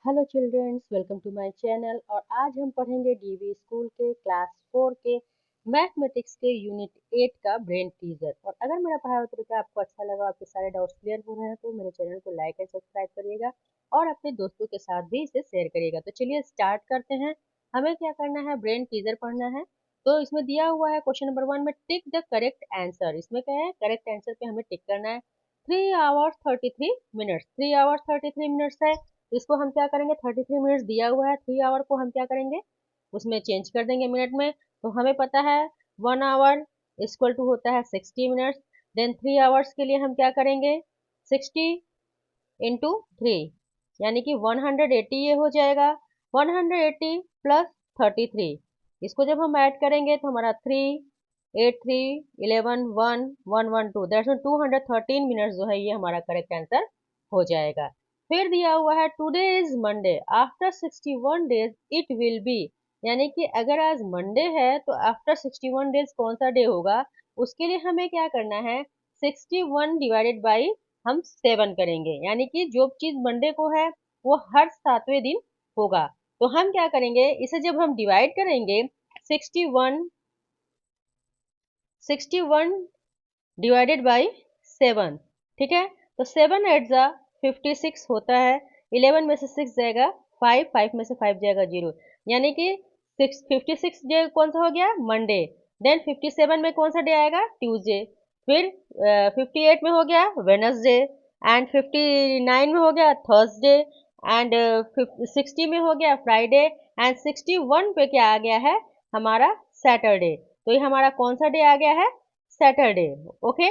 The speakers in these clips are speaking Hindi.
Hello childrens, welcome to my channel. और आज हम पढ़ेंगे डीवी स्कूल के क्लास 4 के मैथमेटिक्स के यूनिट 8 का ब्रेन टीजर। और अगर मेरा पढ़ाया तरीका आपको अच्छा लगा, आपके सारे डाउट्स क्लियर हो रहे हैं, तो मेरे चैनल को लाइक एंड सब्सक्राइब करिएगा और अपने दोस्तों के साथ भी इसे शेयर करिएगा। तो चलिए स्टार्ट करते हैं। हमें क्या करना है, ब्रेन टीजर पढ़ना है। तो इसमें दिया हुआ है क्वेश्चन नंबर 1 में टिक द करेक्ट आंसर। इसमें क्या है, करेक्ट आंसर पे हमें टिक करना है। 3 hours 33 minutes, 3 hours 33 minutes है। तो इसको हम क्या करेंगे, 33 मिनट्स दिया हुआ है, 3 आवर को हम क्या करेंगे, उसमें चेंज कर देंगे मिनट में। तो हमें पता है 1 आवर इक्वल टू होता है 60 मिनट्स। देन 3 आवर्स के लिए हम क्या करेंगे, 60 × 3 यानी कि 180 ये हो जाएगा। 180 प्लस 33, इसको जब हम ऐड करेंगे तो हमारा 3 8 3 11 1 1 1 2 दैट्स 213 मिनट्स जो है ये हमारा करेक्ट आंसर हो जाएगा। फिर दिया हुआ है today is Monday, after 61 days it will be. यानी कि अगर आज मंडे है तो आफ्टर 61 डेज कौन सा डे होगा, उसके लिए हमें क्या करना है, 61 डिवाइडेड बाई हम 7 करेंगे। यानी कि जो चीज मंडे को है वो हर 7वें दिन होगा। तो हम क्या करेंगे, इसे जब हम डिवाइड करेंगे, 61 डिवाइडेड बाई 7, ठीक है। तो 7 8 जा 56 होता है। 11 में से 6 जाएगा 5, 5 में से 5 जाएगा 0। यानी कि 56 डे कौन सा हो गया, मंडे। देन 57 में कौन सा डे आएगा, ट्यूसडे। फिर 58 में हो गया वेनसडे। एंड 59 में हो गया थर्सडे। एंड 60 में हो गया फ्राइडे। एंड 61 पे क्या आ गया है, हमारा सैटरडे। तो ये हमारा कौन सा डे आ गया है, सैटरडे। ओके।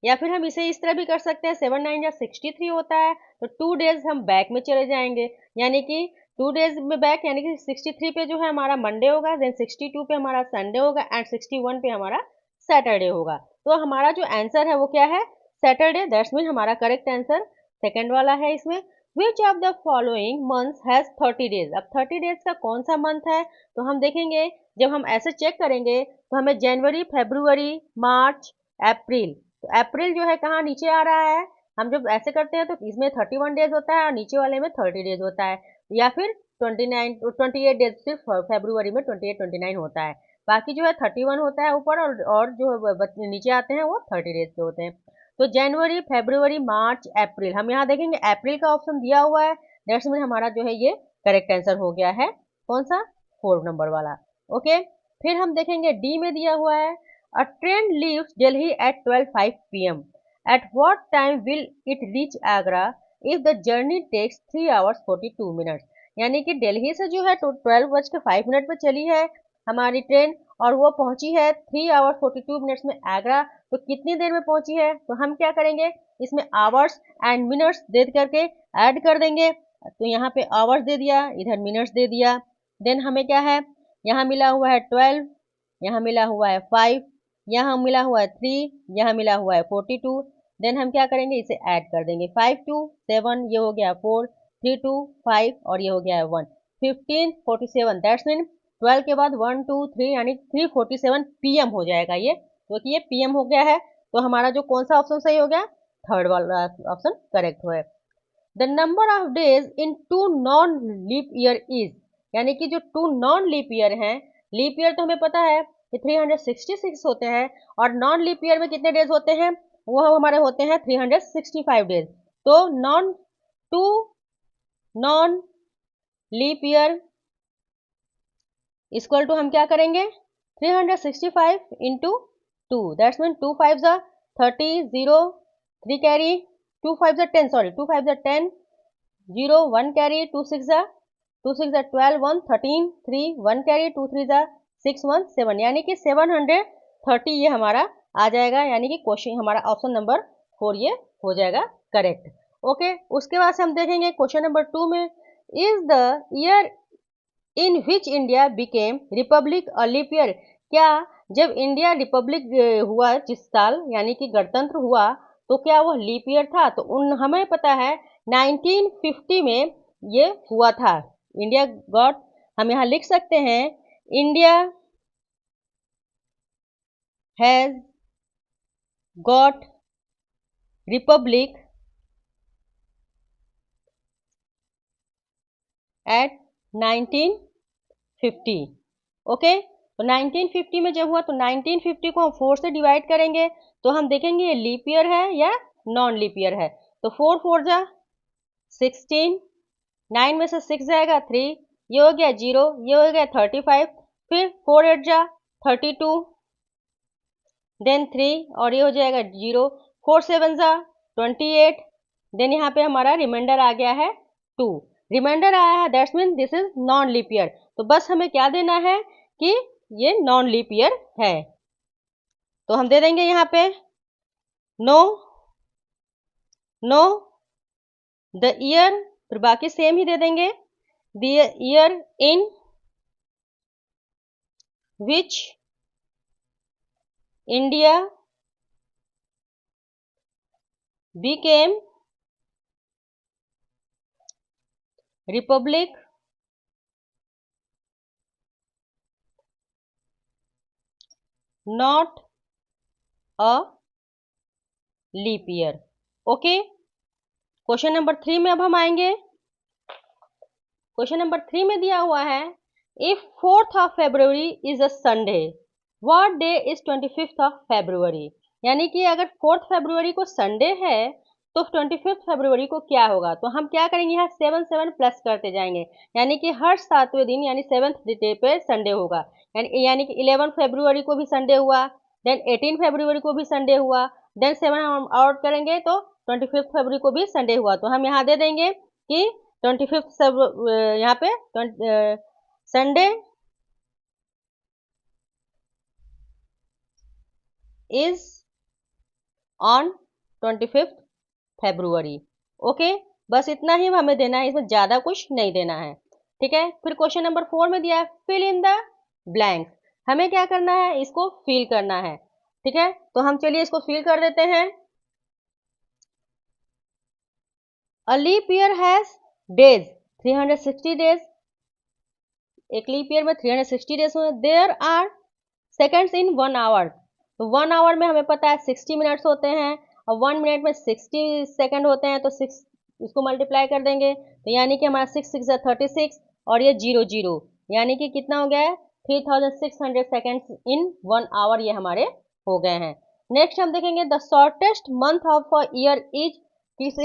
या फिर हम इसे इस तरह भी कर सकते हैं, 7 9 जा 63 होता है। तो 2 डेज हम बैक में चले जाएंगे, यानी कि 2 डेज में बैक, यानी कि 63 पे जो है हमारा मंडे होगा, देन 62 पे हमारा संडे होगा, एंड 61 पे हमारा सैटरडे होगा। तो हमारा जो आंसर है वो क्या है, सैटरडे। दैट्स मीन हमारा करेक्ट आंसर सेकेंड वाला है इसमें। Which of the following months has 30 days. अब 30 डेज का कौन सा मंथ है, तो हम देखेंगे, जब हम ऐसे चेक करेंगे तो हमें जनवरी, फरवरी, मार्च, अप्रैल। तो अप्रैल जो है कहाँ नीचे आ रहा है। हम जब ऐसे करते हैं तो इसमें 31 डेज होता है और नीचे वाले में 30 डेज होता है। या फिर 28 डेज सिर्फ फरवरी में 28 29 होता है। बाकी जो है 31 होता है ऊपर, और जो नीचे आते हैं वो 30 डेज के होते हैं। तो जनवरी, फरवरी, मार्च, अप्रैल, हम यहाँ देखेंगे अप्रैल का ऑप्शन दिया हुआ है। दैट्स मीन हमारा जो है ये करेक्ट आंसर हो गया है, कौन सा, 4 नंबर वाला। ओके। फिर हम देखेंगे डी में दिया हुआ है, a train leaves Delhi at 12:05 p.m. At what time will it reach Agra if the journey takes 3 hours 42 minutes? यानी कि दिल्ली से जो है तो 12:05 पे चली है हमारी ट्रेन, और वो पहुंची है 3 hours 42 minutes में आगरा। तो कितनी देर में पहुंची है, तो हम क्या करेंगे, इसमें आवर्स एंड मिनट्स दे करके ऐड कर देंगे। तो यहाँ पे आवर्स दे दिया, इधर मिनट्स दे दिया। देन हमें क्या है, यहाँ मिला हुआ है 12, यहाँ मिला हुआ है 5, यहाँ मिला हुआ है 3, यहाँ मिला हुआ है 42। देन हम क्या करेंगे, इसे ऐड कर देंगे, 5 2 7 ये हो गया 4, 3 2 5 और ये हो गया है 1, 15 47। दैट्स मीन 12 के बाद 1 2 3 यानी 3:47 पीएम हो जाएगा ये, क्योंकि ये पीएम हो गया है। तो हमारा जो कौन सा ऑप्शन सही हो गया, थर्ड वाला ऑप्शन करेक्ट है। The number of days in two non leap year is, यानी कि जो टू नॉन लीप ईयर हैं, लीप ईयर तो हमें पता है कि 366 होते हैं, और नॉन लीप ईयर में कितने डेज होते हैं, वो हमारे होते हैं 365 डेज। तो non two non leap year equal to हम क्या करेंगे, 365 × 2, दैट्स मीन 2 5 जा 30, 0 3 कैरी, 2 5 जा 10, सॉरी 2 5 जा 10, 0 1 कैरी, 2 6 जा 12 1 13 3 1 कैरी, 2 3 जा 6 1 7, यानी कि 730 ये हमारा आ जाएगा। यानी कि क्वेश्चन हमारा ऑप्शन नंबर 4 ये हो जाएगा करेक्ट। ओके। उसके बाद से हम देखेंगे क्वेश्चन नंबर 2 में, is the year in which India became republic a leap year. क्या जब इंडिया रिपब्लिक हुआ जिस साल, यानी कि गणतंत्र हुआ, तो क्या वो लीप ईयर था, तो उन हमें पता है 1950 में ये हुआ था। इंडिया गॉट, हम यहाँ लिख सकते हैं, India has got republic at 1950। Okay, तो 1950 में जब हुआ तो 1950 को हम 4 से डिवाइड करेंगे तो हम देखेंगे ये लीप ईयर है या नॉन लीप ईयर है। तो 4 4 जा 16, 9 में से 6 जाएगा 3, ये हो गया 0, ये हो गया 35, फिर 4 8 जा 32, देन 3 और ये हो जाएगा 0, 4 7 जा 28, देन यहाँ पे हमारा रिमाइंडर आ गया है 2, रिमाइंडर आया है, that's mean this is non leap year. तो बस हमें क्या देना है कि ये नॉन लीप ईयर है, तो हम दे देंगे यहाँ पे नो नो द ईयर, फिर बाकी सेम ही दे देंगे, the year in which India became republic not a leap year. Okay, question number 3 में अब हम आएंगे। क्वेश्चन नंबर 3 में दिया हुआ है if 4th of February is a Sunday what day is 25th of February। यानी कि अगर 4th February को संडे है तो 25th February को क्या होगा। तो हम क्या करेंगे, यहाँ 7 7 प्लस करते जाएंगे, यानी कि हर 7वें दिन यानी 7th डे पे संडे होगा। यानी कि 11 February को भी संडे हुआ, देन 18 February को भी संडे हुआ, देन 7 हम आउट करेंगे तो 25th February को भी संडे हुआ। तो हम यहाँ दे देंगे कि 25th सब यहाँ पे Sunday is on 25th February। Okay, बस इतना ही हमें देना है, इसमें ज्यादा कुछ नहीं देना है। ठीक है, फिर क्वेश्चन नंबर 4 में दिया है फिल इन द ब्लैंक। हमें क्या करना है, इसको फिल करना है। ठीक है, तो हम चलिए इसको फिल कर देते हैं। A leap year has days 360 days, एक लीप ईयर में 360 डेज होते हैं। There are seconds in 1 hour, तो 1 आवर में हमें पता है 60 मिनट्स होते हैं और 1 मिनट में 60 सेकंड होते हैं, तो 6 इसको मल्टीप्लाई कर देंगे तो यानी कि हमारा 6 6 36 और ये 0 0, यानी कि कितना हो गया है 3600 सेकंड्स इन 1 आवर, ये हमारे हो गए हैं। नेक्स्ट हम देखेंगे the shortest month of a year is, किस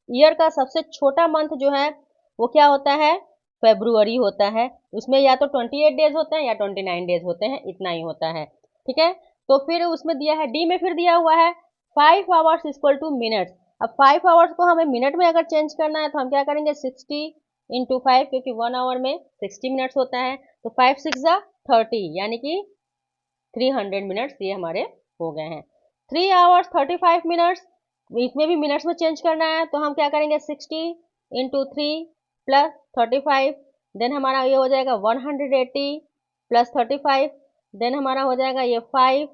ईयर का सबसे छोटा मंथ जो है वो क्या होता है, फेब्रुअरी होता है। उसमें या तो 28 डेज होते हैं या 29 डेज होते हैं, इतना ही होता है। ठीक है, तो फिर उसमें दिया है डी में, फिर दिया हुआ है 5 आवर्स इक्वल टू मिनट्स। अब 5 आवर्स को हमें मिनट में अगर चेंज करना है तो हम क्या करेंगे 60 इंटू 5, क्योंकि 1 आवर में 60 मिनट्स होता है, तो 5 6 30, यानी कि 300 मिनट्स ये हमारे हो गए हैं। 3 आवर्स 35 मिनट्स, इसमें भी मिनट्स में चेंज करना है तो हम क्या करेंगे 60 इंटू 3 प्लस 35, देन हमारा ये हो जाएगा 180 प्लस 35, देन हमारा हो जाएगा ये 5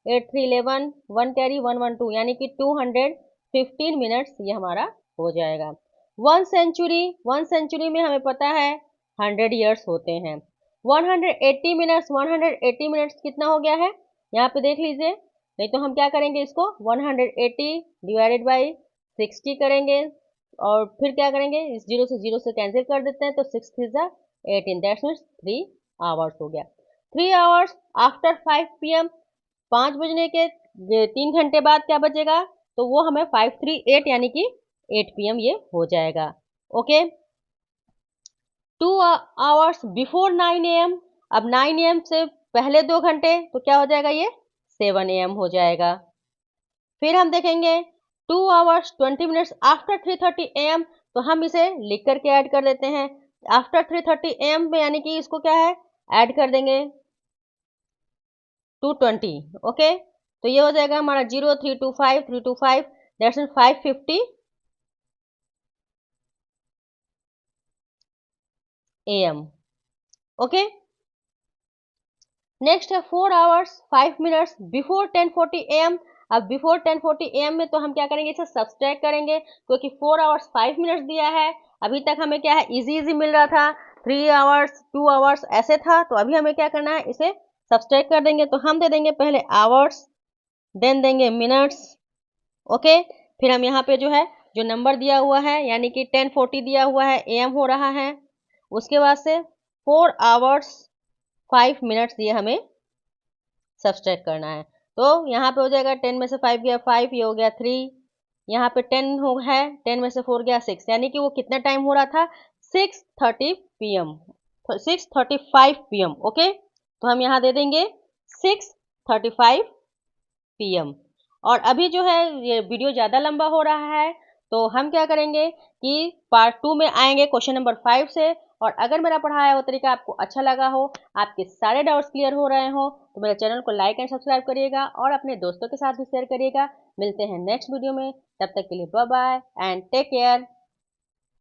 8 3 11, 1 कैरी 1 1 2, यानी कि 215 मिनट्स ये हमारा हो जाएगा। 1 सेंचुरी में हमें पता है 100 ईयर्स होते हैं। 180 मिनट्स, 180 मिनट्स कितना हो गया है, यहाँ पे देख लीजिए, नहीं तो हम क्या करेंगे इसको 180 डिवाइडेड बाई 60 करेंगे और फिर क्या करेंगे इस 0 से कैंसिल कर देते हैं, तो 6 3 18, दैट्स मीन्स 3 आवर्स हो गया। 3 आवर्स आफ्टर 5 PM, 5 बजने के 3 घंटे बाद क्या बचेगा, तो वो हमें 5 3 8 यानी कि 8 PM ये हो जाएगा। ओके, 2 आवर्स बिफोर 9 AM, अब 9 AM से पहले 2 घंटे तो क्या हो जाएगा, ये 7 AM हो जाएगा। फिर हम देखेंगे 2 आवर्स 20 मिनट्स आफ्टर 3:30 AM, तो हम इसे लिख करके ऐड कर देते हैं आफ्टर 3:30 AM में, यानी कि इसको क्या है ऐड कर देंगे 220। ओके, तो ये हो जाएगा हमारा 0325 that's mean 550 AM। Okay, next है 4 आवर्स 5 मिनट्स बिफोर 10:40 AM। अब बिफोर 10:40 AM में तो हम क्या करेंगे इसे सब्सट्रैक्ट करेंगे, क्योंकि 4 आवर्स 5 मिनट्स दिया है, अभी तक हमें क्या है इजी मिल रहा था, 3 आवर्स 2 आवर्स ऐसे था, तो अभी हमें क्या करना है इसे सब्सट्रैक्ट कर देंगे। तो हम दे देंगे पहले आवर्स, देन देंगे मिनट्स। ओके, फिर हम यहाँ पे जो है जो नंबर दिया हुआ है यानी कि 10:40 दिया हुआ है AM हो रहा है। उसके बाद से 4 आवर्स 5 मिनट्स ये हमें सब्सट्रैक्ट करना है। तो यहाँ पे हो जाएगा 10 में से 5 गया 5, ये हो गया 3, यहाँ पे 10 हो है, 10 में से 4 गया 6, यानी कि वो कितना टाइम हो रहा था 6:30 PM, 6:35 PM। ओके, तो हम यहाँ दे देंगे 6:35 PM। और अभी जो है ये वीडियो ज़्यादा लंबा हो रहा है, तो हम क्या करेंगे कि पार्ट 2 में आएंगे क्वेश्चन नंबर 5 से। और अगर मेरा पढ़ाया हुआ तरीका आपको अच्छा लगा हो, आपके सारे डाउट्स क्लियर हो रहे हो, तो मेरे चैनल को लाइक एंड सब्सक्राइब करिएगा और अपने दोस्तों के साथ भी शेयर करिएगा। मिलते हैं नेक्स्ट वीडियो में, तब तक के लिए bye bye and take care.